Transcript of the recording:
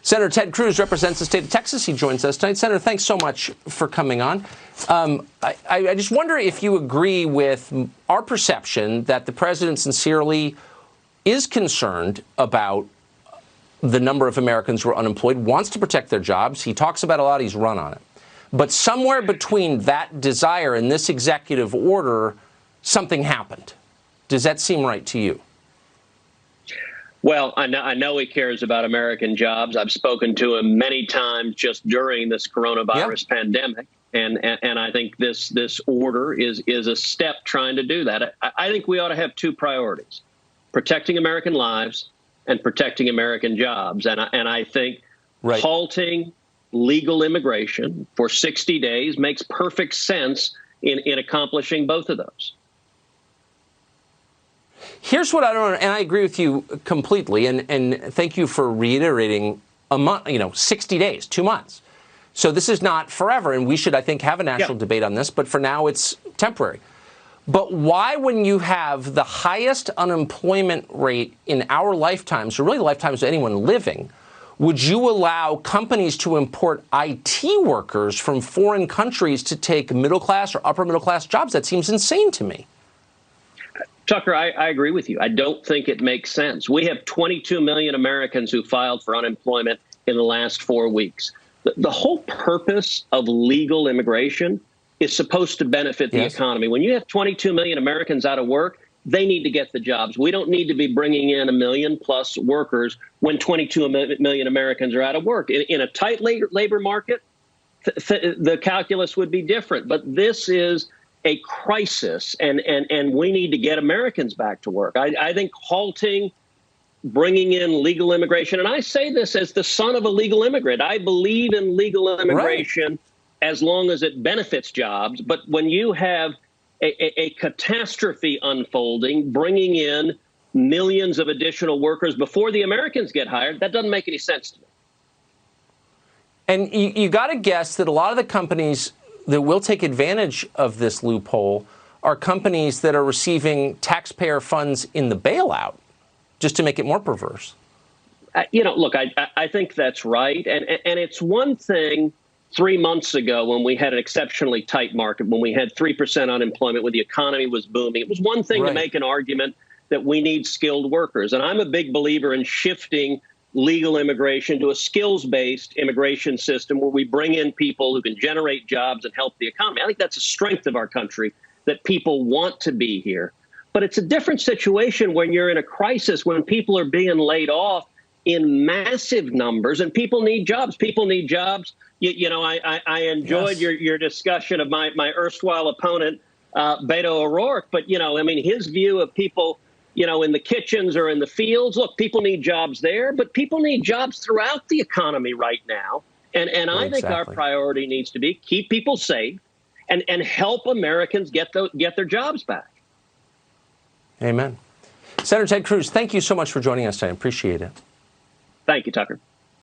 Senator Ted Cruz represents the state of Texas. He joins us tonight. Senator, thanks so much for coming on. I just wonder if you agree with our perception that the president sincerely is concerned about the number of Americans who are unemployed, wants to protect their jobs. He talks about a lot. He's run on it. But somewhere between that desire and this executive order, something happened. Does that seem right to you? Well, I know he cares about American jobs. I've spoken to him many times just during this coronavirus pandemic. And I think this order is a step trying to do that. I think we ought to have two priorities: protecting American lives and protecting American jobs. And I think halting legal immigration for 60 days makes perfect sense in accomplishing both of those. Here's what I don't, and I agree with you completely, and thank you for reiterating a month, 60 days, 2 months. So this is not forever, and we should, I think, have a national debate on this, but for now it's temporary. But why, when you have the highest unemployment rate in our lifetimes, or really the lifetimes of anyone living, would you allow companies to import IT workers from foreign countries to take middle-class or upper-middle-class jobs? That seems insane to me. Tucker, I agree with you. I don't think it makes sense. We have 22 million Americans who filed for unemployment in the last 4 weeks. The whole purpose of legal immigration is supposed to benefit the economy. When you have 22 million Americans out of work, they need to get the jobs. We don't need to be bringing in 1 million plus workers when 22 million Americans are out of work. In a tight labor market, the calculus would be different. But this is a crisis, and we need to get Americans back to work. I think halting, bringing in legal immigration, and I say this as the son of a legal immigrant. I believe in legal immigration as long as it benefits jobs. But when you have a catastrophe unfolding, bringing in millions of additional workers before the Americans get hired, that doesn't make any sense to me. And you got to guess that a lot of the companies that will take advantage of this loophole are companies that are receiving taxpayer funds in the bailout, just to make it more perverse. Look, I think that's right. And it's one thing 3 months ago when we had an exceptionally tight market, when we had 3% unemployment, when the economy was booming. It was one thing to make an argument that we need skilled workers. And I'm a big believer in shifting legal immigration to a skills-based immigration system where we bring in people who can generate jobs and help the economy. I think that's a strength of our country, that people want to be here. But it's a different situation when you're in a crisis, when people are being laid off in massive numbers, and people need jobs. People need jobs. I enjoyed your discussion of my erstwhile opponent, Beto O'Rourke. But, his view of people in the kitchens or in the fields. Look, people need jobs there, but people need jobs throughout the economy right now. And I think our priority needs to be keep people safe and help Americans get their jobs back. Amen. Senator Ted Cruz, thank you so much for joining us today. I appreciate it. Thank you, Tucker.